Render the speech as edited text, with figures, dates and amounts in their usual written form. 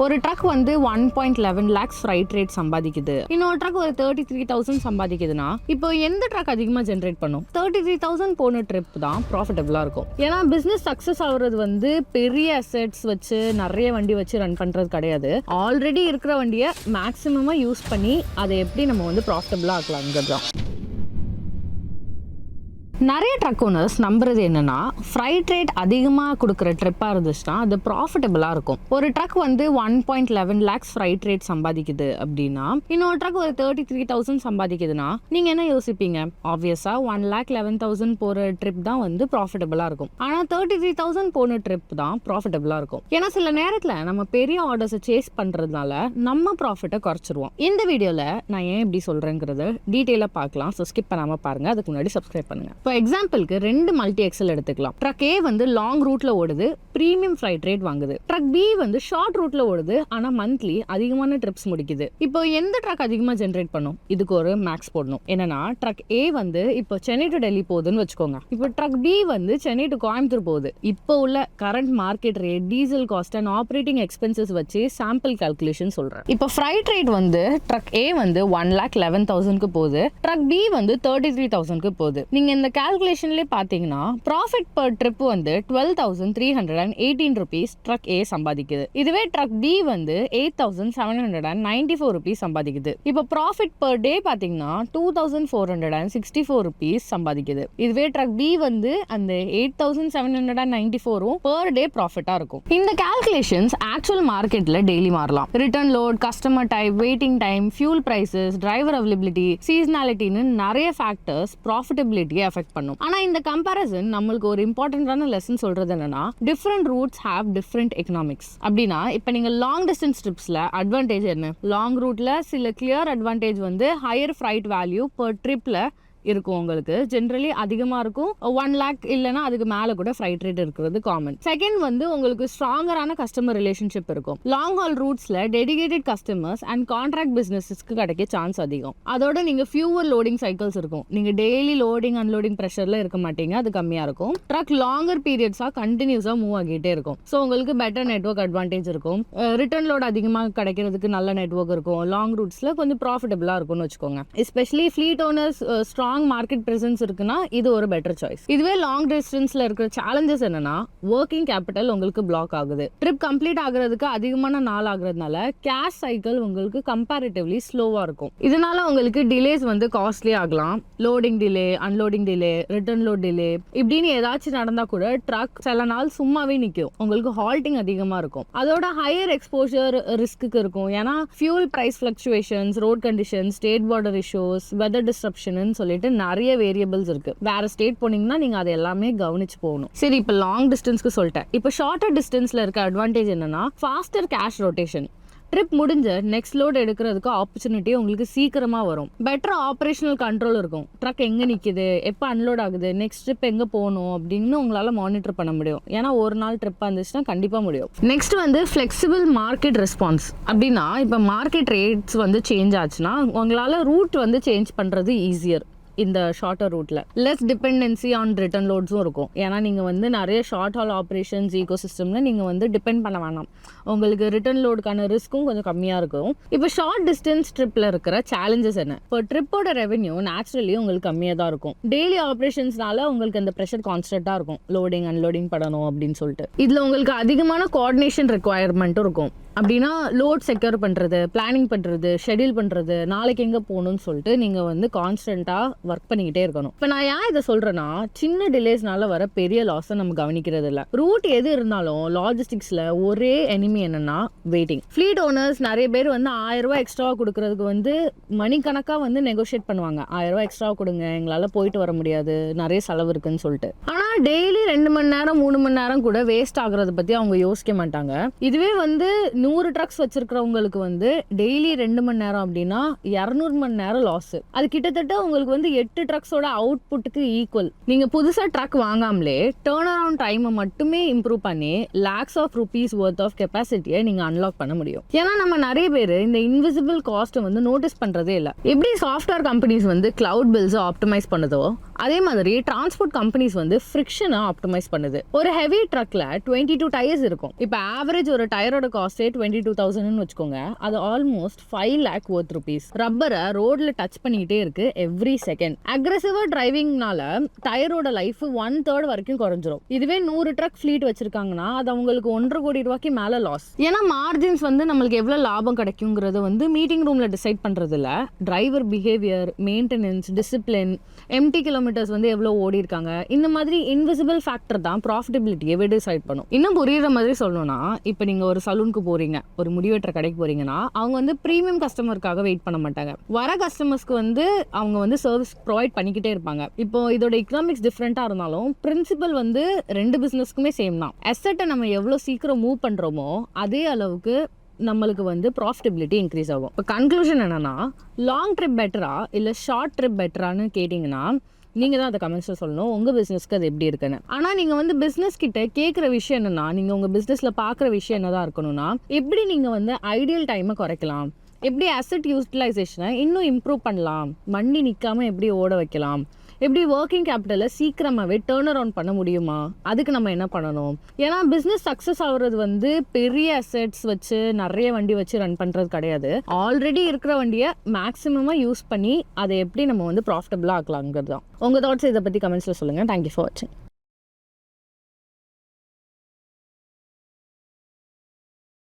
ஒரு ட்ரக் வந்து 1.11 lakhs fried rate சம்பாதிக்குது. இன்னொரு ட்ரக் ஒரு 33,000 சம்பாதிக்குதுன்னா இப்போ எந்த ட்ரக் அதிகமாக ஜென்ரேட் பண்ணும்? 33,000 போன ட்ரிப் தான் ப்ராஃபிட்டபிளாக இருக்கும். ஏன்னா பிஸ்னஸ் சக்ஸஸ் ஆகுறது வந்து பெரிய அசெட்ஸ் வச்சு நிறைய வண்டி வச்சு ரன் பண்ணுறது கிடையாது. ஆல்ரெடி இருக்கிற வண்டியை மேக்ஸிமமாக யூஸ் பண்ணி அதை எப்படி நம்ம வந்து ப்ராஃபிட்டபிளாக ஆக்கலாங்கிறது தான். நிறைய ட்ரக் ஓனர்ஸ் நம்புறது என்னன்னா ஃப்ரைட் ரேட் அதிகமாக கொடுக்குற ட்ரிப்பாக இருந்துச்சுன்னா அது ப்ராஃபிட்டபிளாக இருக்கும். ஒரு ட்ரக் வந்து 1.11 lakhs ஃப்ரைட் ரேட் சம்பாதிக்குது அப்படின்னா இன்னொரு ட்ரக் ஒரு 33,000 சம்பாதிக்குதுன்னா நீங்கள் என்ன யோசிப்பீங்க? ஆப்வியஸாக 1,11,000 போகிற ட்ரிப் தான் வந்து ப்ராஃபிட்டபிளாக இருக்கும். ஆனால் 33,000 போன ட்ரிப் தான் ப்ராஃபிட்டபிளாக இருக்கும். ஏன்னா சில நேரத்தில் நம்ம பெரிய ஆர்டர்ஸை சேஸ் பண்ணுறதுனால நம்ம ப்ராஃபிட்டை குறைச்சிருவோம். இந்த வீடியோவில் நான் ஏன் இப்படி சொல்கிறேங்கிறத டீட்டெயிலாக பார்க்கலாம். ஸோ ஸ்கிப் பண்ணாமல் பாருங்கள். அதுக்கு முன்னாடி சப்ஸ்கிரைப் பண்ணுங்கள். இப்போ எக்ஸாம்பிளுக்கு 2 மல்டி எக்ஸல் எடுத்துக்கலாம். ட்ரக் ஏ வந்து லாங் ரூட்ல ஓடுது, பிரீமியம் ஃப்ளைட் ரேட் வாங்குது. ட்ரக் பி வந்து ஷார்ட் ரூட்ல ஓடுது, ஆனா மந்த்லி அதிகமான ட்ரிப்ஸ் முடிக்குது. இப்போ எந்த ட்ரக் அதிகமா ஜென்ரேட் பண்ணும்? இதுக்கு ஒரு மேக்ஸ் போடணும். என்னன்னா ட்ரக் ஏ வந்து இப்போ சென்னை டு டெல்லி போகுதுன்னு வச்சுக்கோங்க. இப்போ ட்ரக் பி வந்து சென்னை டு கோயம்புத்தூர் போகுது. இப்போ உள்ள current market rate, diesel cost and operating expenses வச்சு சாம்பிள் கால்குலேஷன் சொல்றேன். இப்போ ஃப்ரைட் ரேட் வந்து ட்ரக் ஏ வந்து 1,11,000க்கு போகுது, ட்ரக் பி வந்து 33,000க்கு போகுது. நீங்க இந்த கால்குலேஷன்லேயே பார்த்தீங்கன்னா ப்ராஃபிட் பர் ட்ரிப் வந்து 12,318 rupees ட்ரக் ஏ சம்பாதிக்குது. இதுவே ட்ரக் பி வந்து 8,794 rupees சம்பாதிக்குது. இப்போ ப்ராஃபிட் பர் டே பார்த்தீங்கன்னா 2,464 rupees சம்பாதிக்குது. இதுவே ட்ரக் பி வந்து அந்த 8,794 per day ப்ராஃபிட்டாக இருக்கும். இந்த கால்குலேஷன்ஸ் ஆக்சுவல் மார்க்கெட்டில் டெய்லி மாறலாம். Return load, customer type, waiting time, fuel prices, driver availability, சீசனாலிட்டின்னு நிறைய ஃபேக்டர்ஸ் ப்ராஃபிட்டபிலிட்டியை அஃபெக்ட் பண்ணும். ஆனா இந்த கம்பேரிசன் நம்மளுக்கு ஒரு இம்பார்ட்டன்டான லெசன் சொல்றது என்னன்னா different roots have different economics. அப்படின்னா இப்போ நீங்க லாங் டிஸ்டன்ஸ் ட்ரிப்ஸ்ல அட்வான்டேஜ் என்ன? லாங் ரூட்ல சில கிளியர் அட்வான்டேஜ் வந்து ஹையர் ஃப்ரைட் வேல்யூ பர் ட்ரிப்ல இருக்கும். உங்களுக்கு ஜென்ரலி அதிகமாக இருக்கும். 1 lakh இல்லைனா அதுக்கு மேலே கூட ஃப்ரைட் ரேட் இருக்கிறது காமன். செகண்ட் வந்து உங்களுக்கு ஸ்ட்ராங்கரான கஸ்டமர் ரிலேஷன்ஷிப் இருக்கும். லாங் ஹால் ரூட்ஸில் டெடிகேட்டட் கஸ்டமர்ஸ் அண்ட் கான்ட்ராக்ட் பிஸ்னஸஸ்க்கு கிடைக்க சான்ஸ் அதிகம். அதோட நீங்கள் ஃபியூவர் லோடிங் சைக்கிள்ஸ் இருக்கும். நீங்கள் டெய்லி லோடிங் அன்லோடிங் ப்ரெஷரில் இருக்க மாட்டீங்க, அது கம்மியாக இருக்கும். ட்ரக் லாங்கர் பீரியட்ஸாக கண்டினியூஸாக மூவ் ஆகிட்டே இருக்கும். ஸோ உங்களுக்கு பெட்டர் நெட்வொர்க் அட்வான்டேஜ் இருக்கும். ரிட்டர்ன் லோட் அதிகமாக கிடைக்கிறதுக்கு நல்ல நெட்வொர்க் இருக்கும். லாங் ரூட்ஸில் கொஞ்சம் ப்ராஃபிட்டபிளாக இருக்கும்னு வச்சுக்கோங்க. Especially fleet owners strong market presence இருக்குன்னா இது ஒரு பெட்டர் சாய்ஸ். இதுவே லாங் டிஸ்டன்ஸ்ல இருக்கிற சேலஞ்சஸ் என்னன்னா ஒர்க்கிங் கேபிட்டல் உங்களுக்கு பிளாக் ஆகுது. ட்ரிப் கம்ப்ளீட் ஆகுறதுக்கு அதிகமான நாள் ஆகுறதுனால கேஷ் சைக்கிள் உங்களுக்கு கம்பேரிட்டிவ்லி ஸ்லோவா இருக்கும். இதனால உங்களுக்கு டிலேஸ் வந்து காஸ்ட்லி ஆகலாம். Loading delay, unloading delay, return load delay இப்படின்னு ஏதாச்சும் நடந்தா கூட ட்ரக் சில நாள் சும்மாவே நிற்கும். உங்களுக்கு ஹால்ட்டிங் அதிகமா இருக்கும். அதோட ஹையர் எக்ஸ்போஷர் ரிஸ்க்கு இருக்கும். ஏன்னா fuel price fluctuations, road conditions, state border issues, weather disruption சொல்லிட்டு நிறைய வேரியபிள்ஸ் இருக்கு. வேற ஸ்டேட் போனீங்கன்னா நீங்க அதை எல்லாமே கவனிச்சு போகணும். சரி, இப்போ லாங் டிஸ்டன்ஸ்க்கு சொல்லிட்டேன். இப்போ ஷார்ட்டர் டிஸ்டன்ஸ்ல இருக்க அட்வான்டேஜ் என்னன்னா ஃபாஸ்டர் கேஷ் ரொட்டேஷன். ட்ரிப் முடிஞ்ச நெக்ஸ்ட் லோட் எடுக்கிறதுக்கு ஆப்பர்ச்சுனிட்டி உங்களுக்கு சீக்கிரமா வரும். பெட்டர் ஆப்ரேஷனல் கண்ட்ரோல் இருக்கும். ட்ரக் எங்க நிக்குது, எப்போ அன்லோட் ஆகுது, நெக்ஸ்ட் ட்ரிப் எங்க போகணும் அப்படின்னு உங்களால மானிட்டர் பண்ண முடியும். ஏன்னா ஒரு நாள் ட்ரிப் இருந்துச்சுன்னா கண்டிப்பா முடியும். நெக்ஸ்ட் வந்து ஃபிளெக்சிபிள் மார்க்கெட் ரெஸ்பான்ஸ். அப்படின்னா இப்போ மார்க்கெட் ரேட்ஸ் வந்து சேஞ்ச் ஆச்சுன்னா உங்களால ரூட் வந்து சேஞ்ச் பண்றது ஈஸியர். இந்த ஷார்ட்டர் ரூட்ல லெஸ் டிபெண்டன்சி ஆன் ரிட்டர்ன் லோட்ஸும் இருக்கும். ஏன்னா நீங்கள் வந்து நிறைய ஷார்ட் ஹால் ஆப்ரேஷன்ஸ் ஈகோ சிஸ்டமில் நீங்கள் வந்து டிபெண்ட் பண்ண வேணாம். உங்களுக்கு ரிட்டர்ன் லோடுக்கான ரிஸ்க்கும் கொஞ்சம் கம்மியாக இருக்கும். இப்போ ஷார்ட் டிஸ்டன்ஸ் ட்ரிப்பில் இருக்கிற சேலஞ்சஸ் என்ன? இப்போ ட்ரிப்போட ரெவென்யூ நேச்சுரலி உங்களுக்கு கம்மியாக தான் இருக்கும். டெய்லி ஆப்ரேஷன்ஸ்னால உங்களுக்கு அந்த ப்ரெஷர் கான்ஸ்டன்ட்டாக இருக்கும். லோடிங் அன்லோடிங் பண்ணணும் அப்படின்னு சொல்லிட்டு இதில் உங்களுக்கு அதிகமான கோஆர்டினேஷன் ரெக்குவயர்மெண்ட்டும் இருக்கும். அப்படின்னா லோட் செக்யூர் பண்ணுறது, பிளானிங் பண்ணுறது, ஷெடியூல் பண்ணுறது, நாளைக்கு எங்கே போகணும்னு சொல்லிட்டு நீங்கள் வந்து கான்ஸ்டண்ட்டாக ஒர்க் பண்ணிக்கிட்டே இருக்கணும். இப்போ நான் ஏன் இதை சொல்கிறேன்னா சின்ன டிலேஸ்னால வர பெரிய லாஸை நம்ம கவனிக்கிறது இல்லை. ரூட் எது இருந்தாலும் லாஜிஸ்டிக்ஸில் ஒரே எனிமி என்னன்னா வெயிட்டிங். ஃப்ளீட் ஓனர்ஸ் நிறைய பேர் வந்து 1,000 ரூபாய் எக்ஸ்ட்ராவாக கொடுக்கறதுக்கு வந்து மணிக்கணக்காக வந்து நெகோஷியேட் பண்ணுவாங்க. 1,000 ரூபாய் எக்ஸ்ட்ரா கொடுங்க, எங்களால் போயிட்டு வர முடியாது, நிறைய செலவு இருக்குன்னு சொல்லிட்டு. ஆனால் டெய்லி 2 மணி நேரம் 3 மணி நேரம் கூட வேஸ்ட் ஆகுறத பற்றி அவங்க யோசிக்க மாட்டாங்க. இதுவே வந்து 100 ட்ரக்ஸ் வச்சிருக்கிறவங்களுக்கு வந்து டெய்லி 2 மணி நேரம் அப்படின்னா 200 மணி நேரம் லாஸ். அது கிட்டத்தட்ட உங்களுக்கு வந்து 8 ட்ரக்ஸோட அவுட்புட்டுக்கு ஈக்குவல். நீங்க புதுசா ட்ரக் வாங்காமலே டர்ன் அரவுண்ட் டைமை மட்டுமே இம்ப்ரூவ் பண்ணி lakhs of rupees worth of கெப்பாசிட்டியை நீங்க அன்லாக் பண்ண முடியும். ஏன்னா நம்ம நிறைய பேர் இந்த இன்விசிபிள் காஸ்ட்டை வந்து நோட்டீஸ் பண்றதே இல்லை. எப்படி சாஃப்ட்வேர் கம்பெனிஸ் வந்து கிளவுட் பில்ஸ் ஆப்டிமைஸ் பண்ணுதோ அதே மாதிரி டிரான்ஸ்போர்ட் கம்பெனிஸ் வந்து ஃப்ரிக்ஷனை ஆப்டிமைஸ் பண்ணுது. ஒரு ஹெவி ட்ரக்ல 22 டயர்ஸ் இருக்கும். இப்போ ஆவரேஜ் ஒரு டயரோட காஸ்டே 22,000 வச்சுக்கோங்க, அது ஆல்மோஸ்ட் 5 lakh worth rupees. ரப்பரை ரோட்ல டச் பண்ணிக்கிட்டே இருக்கு எவ்ரி செகண்ட். அக்ரெசிவா டிரைவிங்னால டயரோட லைஃப் 1/3 வரைக்கும் குறைஞ்சிரும். இதுவே 100 ட்ரக் ஃபிளீட் வச்சிருக்காங்கன்னா அது அவங்களுக்கு 1.5 கோடி ரூபாய்க்கு மேல லாஸ். ஏன்னா மார்ஜின்ஸ் வந்து நம்மளுக்கு எவ்வளவு லாபம் கிடைக்குங்கிறத வந்து மீட்டிங் ரூம்ல டிசைட் பண்றது இல்ல, driver behaviour, maintenance, discipline, empty kilometres வந்து எவ்வளவு ஓடி இருக்காங்க, இந்த மாதிரி இன்விசிபிள் ஃபேக்டர் தான் ப்ராஃபிட்டபிலிட்டியை டிசைட் பண்ணும். இன்னும் புரியுற மாதிரி சொல்லணும்னா, இப்போ நீங்க ஒரு சலூனுக்கு போறீங்க, ஒரு முடிவெட்டுற கடைக்கு போறீங்கன்னா அவங்க வந்து பிரீமியம் கஸ்டமருக்காக வெயிட் பண்ண மாட்டாங்க. வர கஸ்டமர்ஸ்க்கு வந்து அவங்க வந்து சர்வீஸ் ப்ரொவைட் பண்ணிக்கிட்டே இருப்பாங்க. இப்போ இதோட எக்கனாமிக்ஸ் டிஃப்ரெண்டா இருந்தாலும் பிரின்சிபல் வந்து ரெண்டு பிசினஸ்க்குமே சேம் தான். அசெட்டை நம்ம எவ்வளவு சீக்கிரம் மூவ் பண்றோமோ அதே அளவுக்கு நம்மளுக்கு வந்து ப்ராஃபிட்டபிலிட்டி இன்க்ரீஸ் ஆகும். இப்போ கன்க்ளூஷன் என்னன்னா, லாங் ட்ரிப் பெட்டரா இல்லை ஷார்ட் ட்ரிப் பெட்டரான்னு கேட்டிங்கன்னா நீங்கள் தான் அதை கமெண்ட்ஸில் சொல்லணும், உங்கள் பிஸ்னஸ்க்கு அது எப்படி இருக்குன்னு. ஆனால் நீங்கள் வந்து பிஸ்னஸ் கிட்ட கேட்குற விஷயம் என்னன்னா, நீங்கள் உங்கள் பிஸ்னஸில் பார்க்குற விஷயம் என்னதான் இருக்கணும்னா, எப்படி நீங்கள் வந்து ஐடியல் டைமை குறைக்கலாம், எப்படி அசெட் யூட்டிலைசேஷனை இன்னும் இம்ப்ரூவ் பண்ணலாம், வண்டி நிற்காமல் எப்படி ஓட வைக்கலாம், எப்படி ஒர்க்கிங் கேபிட்டலை சீக்கிரமாகவே டேர்ன் அரவுண்ட் பண்ண முடியுமா, அதுக்கு நம்ம என்ன பண்ணணும். ஏன்னா பிஸ்னஸ் சக்ஸஸ் ஆகுறது வந்து பெரிய அசெட்ஸ் வச்சு நிறைய வண்டி வச்சு ரன் பண்ணுறது கிடையாது. ஆல்ரெடி இருக்கிற வண்டியை மேக்ஸிமமாக யூஸ் பண்ணி அதை எப்படி நம்ம வந்து ப்ராஃபிட்டபிளாக ஆக்கலாங்கிறது தான். உங்கள் தாட்ஸ் இதை பற்றி கமெண்ட்ஸில் சொல்லுங்கள். தேங்க்யூ ஃபார் வாட்சிங்.